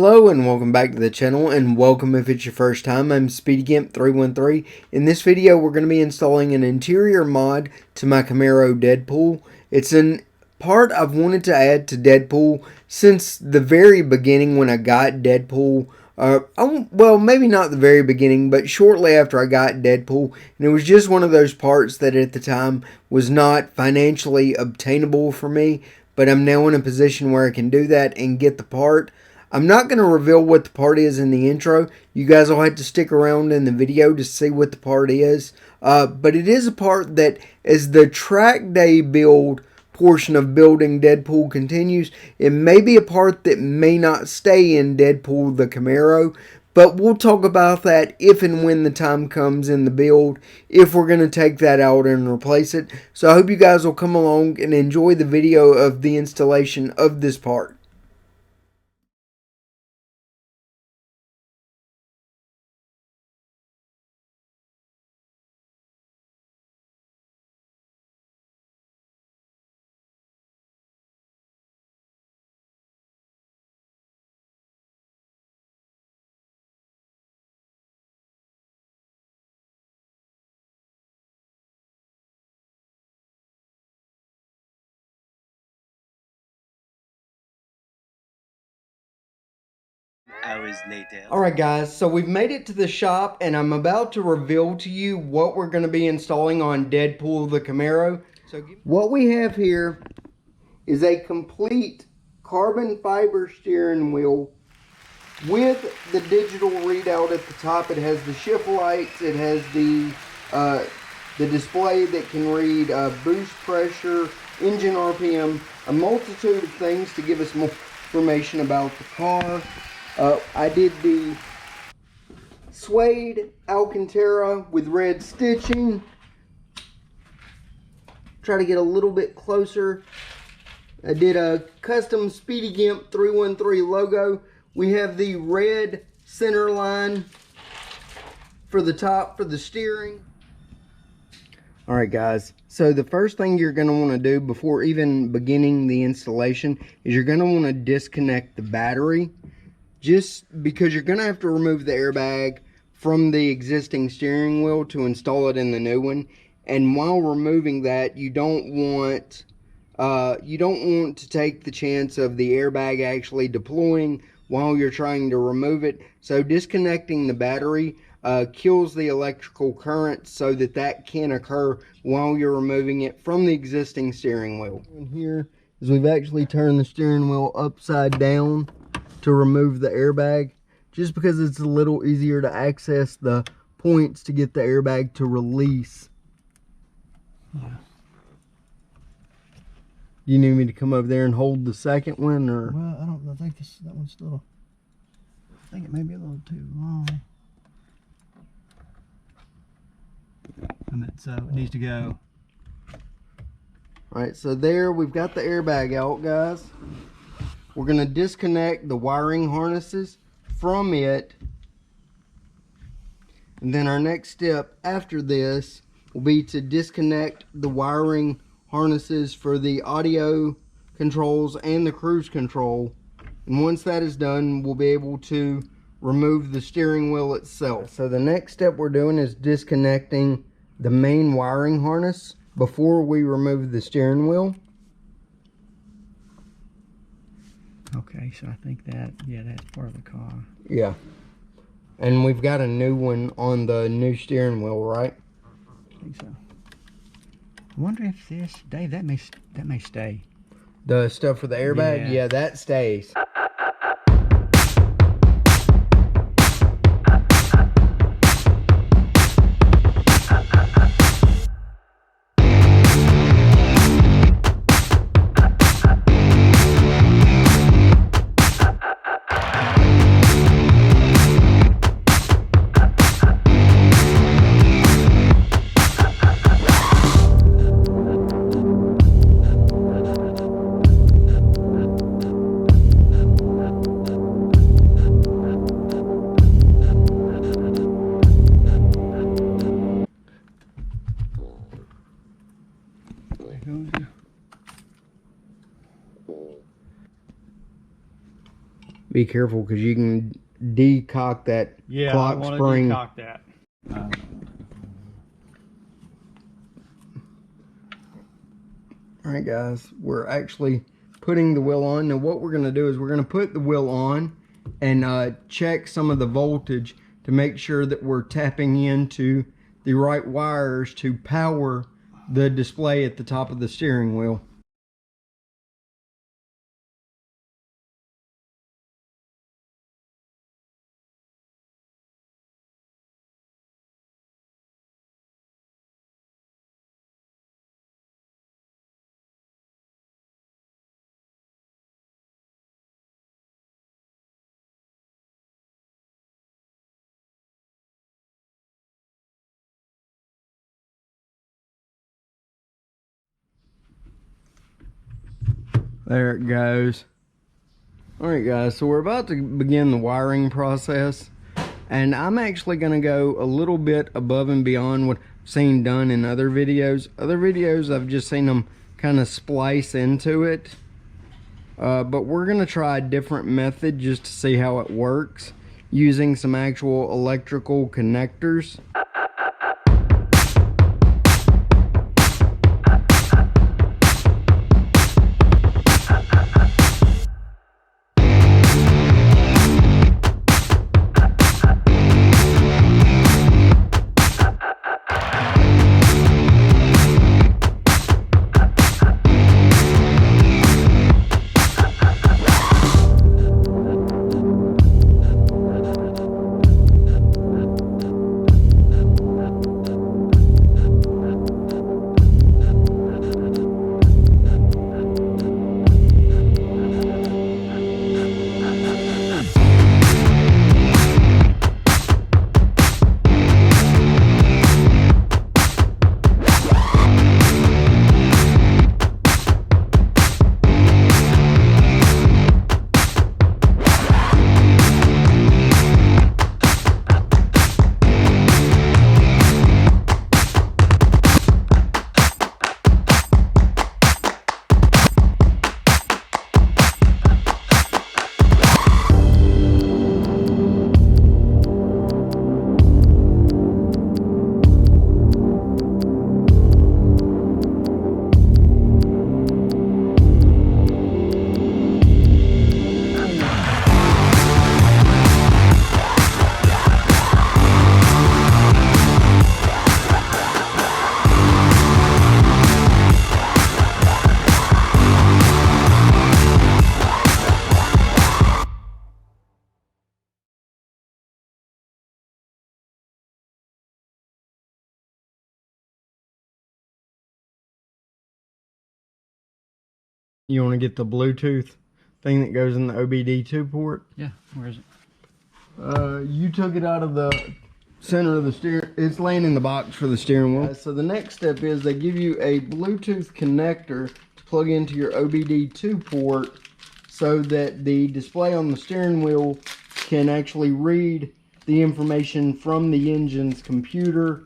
Hello and welcome back to the channel, and welcome if it's your first time. I'm SpeedyGimp313. In this video we're going to be installing an interior mod to my Camaro Deadpool. It's a part I've wanted to add to Deadpool since the very beginning when I got Deadpool. Well, maybe not the very beginning, but shortly after I got Deadpool, and it was just one of those parts that at the time was not financially obtainable for me, but I'm now in a position where I can do that and get the part. I'm not going to reveal what the part is in the intro. You guys will have to stick around in the video to see what the part is. But it is a part that, as the track day build portion of building Deadpool continues, it may be a part that may not stay in Deadpool the Camaro. But we'll talk about that if and when the time comes in the build, if we're going to take that out and replace it. So I hope you guys will come along and enjoy the video of the installation of this part. Hours later. Alright guys, so we've made it to the shop and I'm about to reveal to you what we're going to be installing on Deadpool the Camaro. So what we have here is a complete carbon fiber steering wheel with the digital readout at the top. It has the shift lights, it has the display that can read boost pressure, engine RPM, a multitude of things to give us more information about the car. I did the suede Alcantara with red stitching. Try to get a little bit closer. I did a custom Speedy Gimp 313 logo. We have the red center line for the top for the steering. Alright guys, so the first thing you're going to want to do before even beginning the installation is you're going to want to disconnect the battery. Just because you're going to have to remove the airbag from the existing steering wheel to install it in the new one. And while removing that, you don't want to take the chance of the airbag actually deploying while you're trying to remove it. So disconnecting the battery kills the electrical current so that can occur while you're removing it from the existing steering wheel. And here is we've actually turned the steering wheel upside down to remove the airbag, just because it's a little easier to access the points to get the airbag to release. Yeah. You need me to come over there and hold the second one, or? Well, I think that one's still, I think it may be a little too long. And so it needs to go. Alright, so there we've got the airbag out, guys. We're going to disconnect the wiring harnesses from it. And then our next step after this will be to disconnect the wiring harnesses for the audio controls and the cruise control. And once that is done, we'll be able to remove the steering wheel itself. So the next step we're doing is disconnecting the main wiring harness before we remove the steering wheel. Okay, so I think that's part of the car. Yeah. And we've got a new one on the new steering wheel, right? I think so. I wonder if this, Dave, that may stay. The stuff for the airbag? Yeah, that stays. Be careful because you can decock that clock spring. Yeah, I want to decock that. Alright guys, we're actually putting the wheel on. Now what we're going to do is we're going to put the wheel on and check some of the voltage to make sure that we're tapping into the right wires to power the display at the top of the steering wheel. There it goes. Alright guys, so we're about to begin the wiring process, and I'm actually going to go a little bit above and beyond what I've seen done in other videos. Other videos I've just seen them kind of splice into it, but we're going to try a different method just to see how it works using some actual electrical connectors. You want to get the Bluetooth thing that goes in the OBD II port? Yeah, where is it? You took it out of the center of the steering. It's laying in the box for the steering wheel. So the next step is they give you a Bluetooth connector to plug into your OBD II port so that the display on the steering wheel can actually read the information from the engine's computer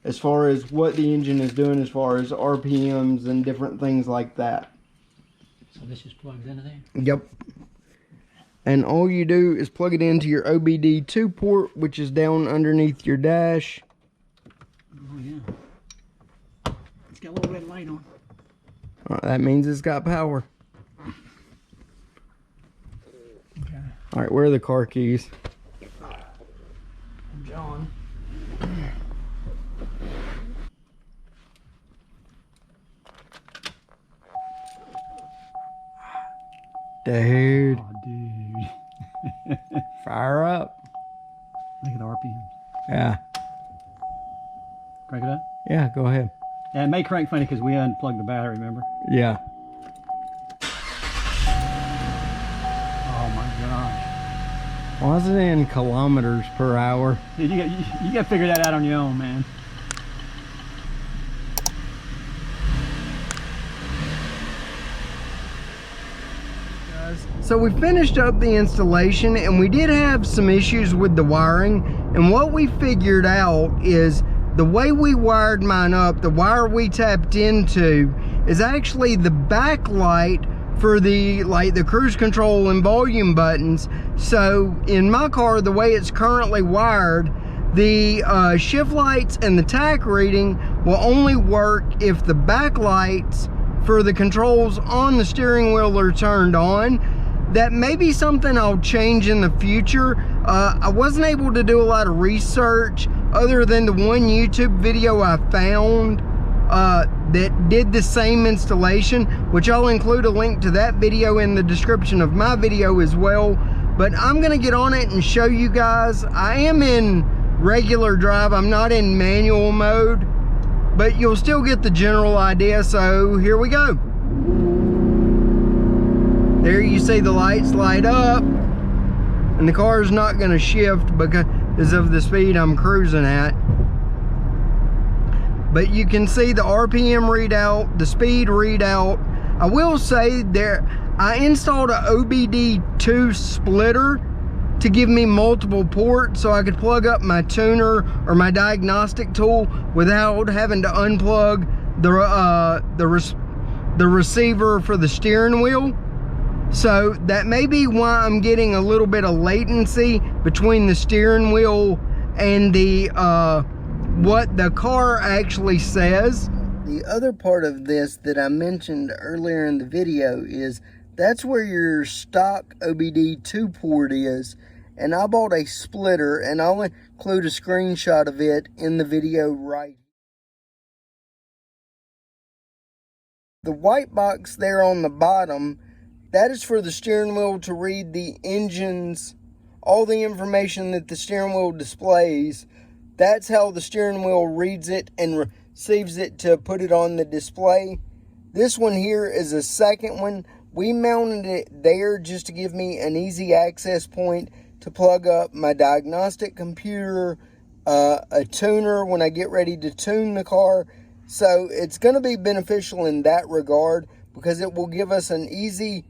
as far as what the engine is doing as far as RPMs and different things like that. So this is plugged into there? Yep. And all you do is plug it into your OBD II port, which is down underneath your dash. Oh yeah. It's got a little red light on. That means it's got power. Okay. Alright, where are the car keys? John. Dude. Oh, dude. Fire up. Look at the RPMs. Yeah. Crank it up? Yeah, go ahead. Yeah, it may crank funny because we unplugged the battery, remember? Yeah. Oh my gosh. Why is it in kilometers per hour? Dude, you got to figure that out on your own, man. So we finished up the installation and we did have some issues with the wiring, and what we figured out is the way we wired mine up, the wire we tapped into is actually the backlight for the cruise control and volume buttons. So in my car, the way it's currently wired, the shift lights and the tach reading will only work if the backlights for the controls on the steering wheel are turned on. That may be something I'll change in the future. I wasn't able to do a lot of research other than the one YouTube video I found that did the same installation, which I'll include a link to that video in the description of my video as well. But I'm gonna get on it and show you guys. I am in regular drive, I'm not in manual mode, but you'll still get the general idea. So here we go. There you see the lights light up, and the car is not going to shift because of the speed I'm cruising at. But you can see the RPM readout, the speed readout. I will say I installed a OBD II Splitter to give me multiple ports so I could plug up my tuner or my diagnostic tool without having to unplug the receiver for the steering wheel. So that may be why I'm getting a little bit of latency between the steering wheel and the what the car actually says. The other part of this that I mentioned earlier in the video is that's where your stock OBD II port is, and I bought a splitter, and I'll include a screenshot of it in the video right. The white box there on the bottom, that is for the steering wheel to read the engine's, all the information that the steering wheel displays. That's how the steering wheel reads it and receives it to put it on the display. This one here is a second one. We mounted it there just to give me an easy access point to plug up my diagnostic computer, a tuner when I get ready to tune the car. So it's going to be beneficial in that regard because it will give us an easy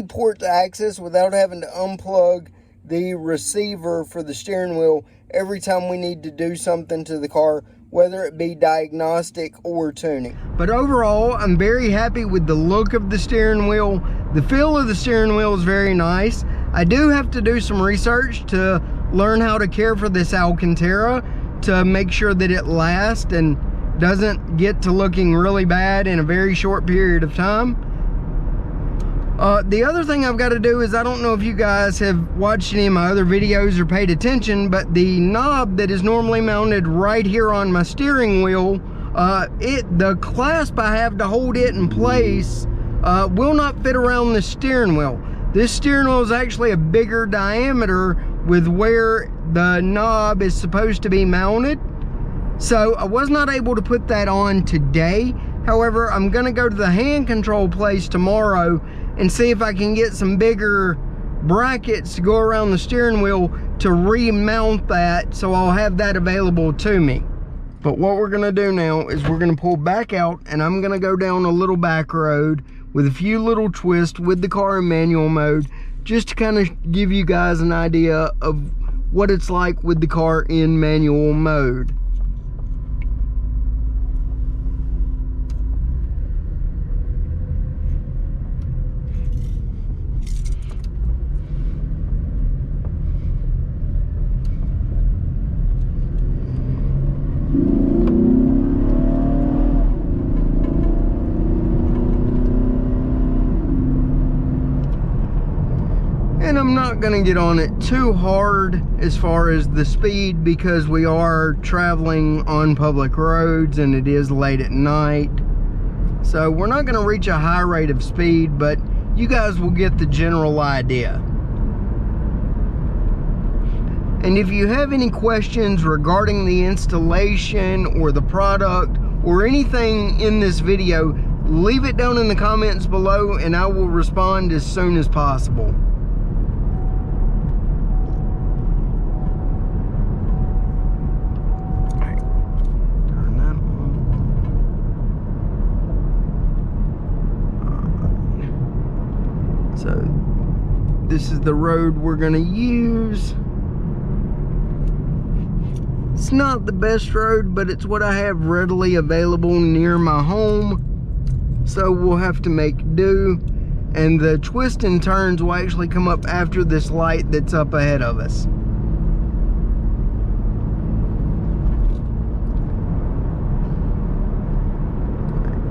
port to access without having to unplug the receiver for the steering wheel every time we need to do something to the car, whether it be diagnostic or tuning. But overall, I'm very happy with the look of the steering wheel. The feel of the steering wheel is very nice. I do have to do some research to learn how to care for this Alcantara to make sure that it lasts and doesn't get to looking really bad in a very short period of time. The other thing I've got to do is, I don't know if you guys have watched any of my other videos or paid attention, but the knob that is normally mounted right here on my steering wheel, the clasp I have to hold it in place will not fit around the steering wheel. This steering wheel is actually a bigger diameter with where the knob is supposed to be mounted. So I was not able to put that on today. However, I'm going to go to the hand control place tomorrow and see if I can get some bigger brackets to go around the steering wheel to remount that, so I'll have that available to me. But what we're gonna do now is we're gonna pull back out, and I'm gonna go down a little back road with a few little twists with the car in manual mode, just to kind of give you guys an idea of what it's like with the car in manual mode. And I'm not gonna get on it too hard as far as the speed, because we are traveling on public roads and it is late at night. So we're not gonna reach a high rate of speed, but you guys will get the general idea. And if you have any questions regarding the installation or the product or anything in this video, leave it down in the comments below and I will respond as soon as possible. So this is the road we're gonna use. It's not the best road, but it's what I have readily available near my home. So we'll have to make do. and the twists and turns will actually come up after this light that's up ahead of us.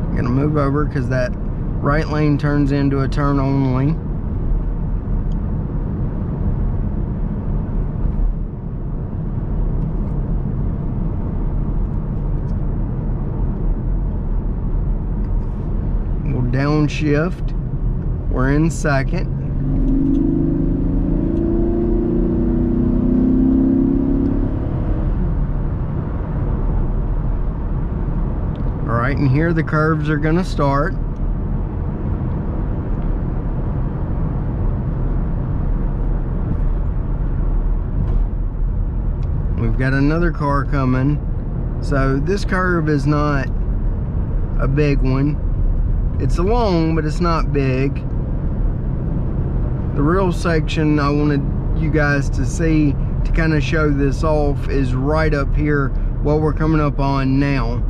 I'm gonna move over because that right lane turns into a turn only. We'll downshift. We're in second. All right, and here the curves are gonna start. We've got another car coming. So this curve is not a big one. It's long, but it's not big. The real section I wanted you guys to see to kind of show this off is right up here, what we're coming up on now.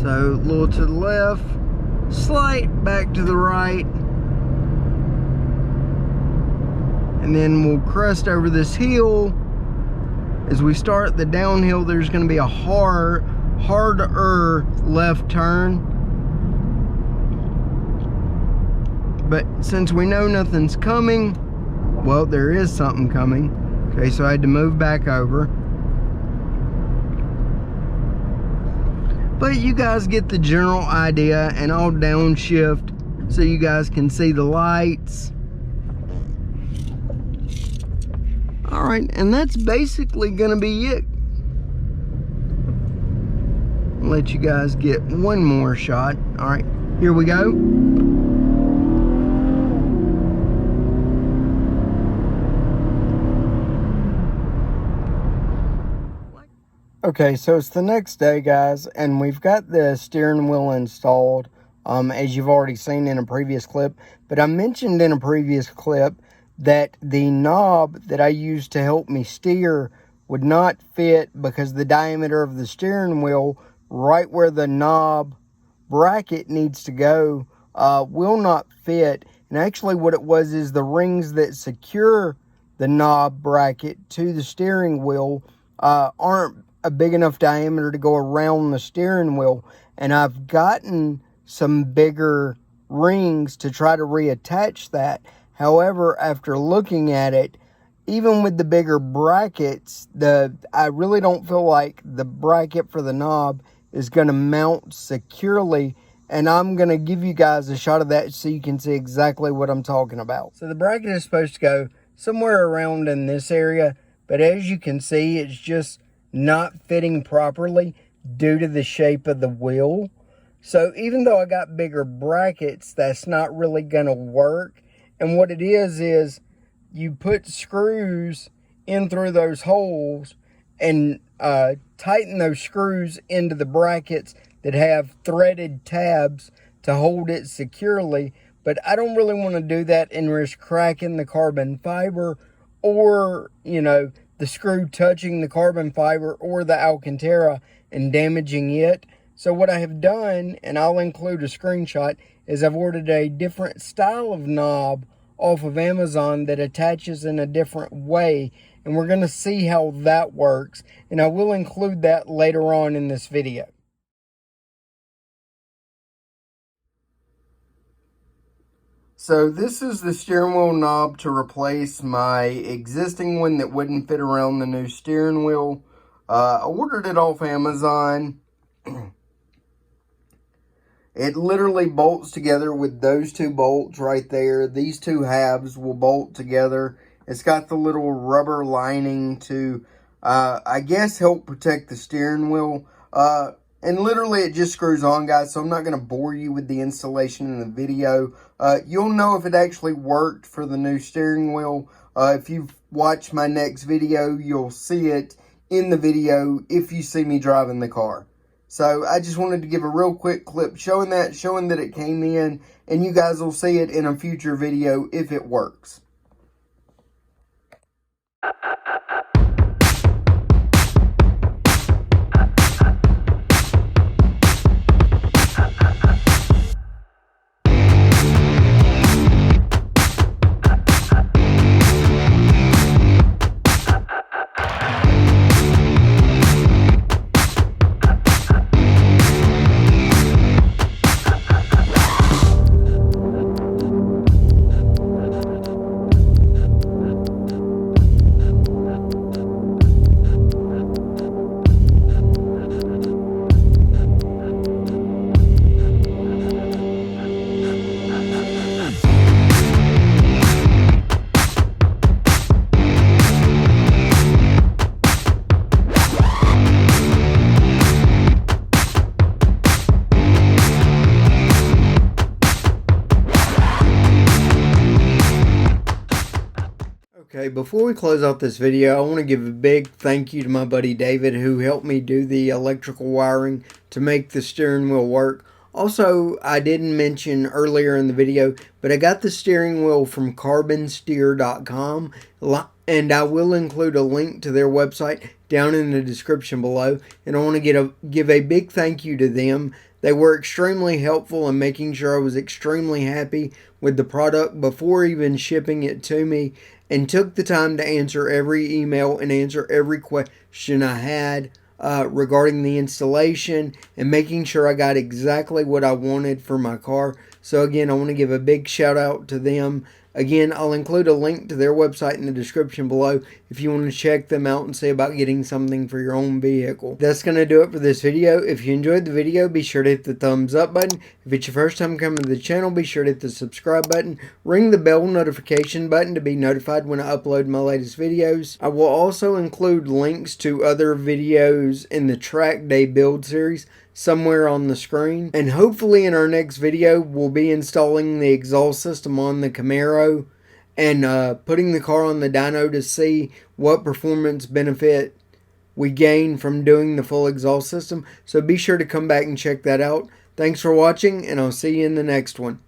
So a little to the left, slight back to the right, and then we'll crest over this hill. As we start the downhill, there's going to be a harder left turn. But since we know nothing's coming, well, there is something coming. Okay, so I had to move back over. But you guys get the general idea, and I'll downshift so you guys can see the lights. All right, and that's basically gonna be it. I'll let you guys get one more shot. All right, here we go. Okay, so it's the next day, guys, and we've got the steering wheel installed, as you've already seen in a previous clip. But I mentioned in a previous clip that the knob that I used to help me steer would not fit because the diameter of the steering wheel, right where the knob bracket needs to go, will not fit. And actually what it was is the rings that secure the knob bracket to the steering wheel aren't a big enough diameter to go around the steering wheel. And I've gotten some bigger rings to try to reattach that. However, after looking at it, even with the bigger brackets, I really don't feel like the bracket for the knob is going to mount securely. And I'm going to give you guys a shot of that so you can see exactly what I'm talking about. So the bracket is supposed to go somewhere around in this area. But as you can see, it's just not fitting properly due to the shape of the wheel. So even though I got bigger brackets, that's not really going to work. And what it is you put screws in through those holes and tighten those screws into the brackets that have threaded tabs to hold it securely. But I don't really want to do that and risk cracking the carbon fiber or, you know, the screw touching the carbon fiber or the Alcantara and damaging it. So what I have done, and I'll include a screenshot, is I've ordered a different style of knob off of Amazon that attaches in a different way. And we're going to see how that works. And I will include that later on in this video. So this is the steering wheel knob to replace my existing one that wouldn't fit around the new steering wheel. I ordered it off Amazon. It literally bolts together with those two bolts right there. These two halves will bolt together. It's got the little rubber lining to, I guess, help protect the steering wheel. And literally it just screws on, guys, so I'm not going to bore you with the installation in the video. You'll know if it actually worked for the new steering wheel. If you've watched my next video, you'll see it in the video if you see me driving the car. So I just wanted to give a real quick clip showing that it came in, and you guys will see it in a future video if it works. Okay, before we close out this video, I want to give a big thank you to my buddy David who helped me do the electrical wiring to make the steering wheel work. Also, I didn't mention earlier in the video, but I got the steering wheel from carbonsteer.com, and I will include a link to their website down in the description below. And I want to give a big thank you to them. They were extremely helpful in making sure I was extremely happy with the product before even shipping it to me, and took the time to answer every email and answer every question I had regarding the installation and making sure I got exactly what I wanted for my car. So again, I want to give a big shout out to them. Again, I'll include a link to their website in the description below if you want to check them out and see about getting something for your own vehicle. That's going to do it for this video. If you enjoyed the video, be sure to hit the thumbs up button. If it's your first time coming to the channel, be sure to hit the subscribe button. Ring the bell notification button to be notified when I upload my latest videos. I will also include links to other videos in the track day build series somewhere on the screen. And hopefully in our next video, we'll be installing the exhaust system on the Camaro and putting the car on the dyno to see what performance benefit we gain from doing the full exhaust system. So be sure to come back and check that out. Thanks for watching, and I'll see you in the next one.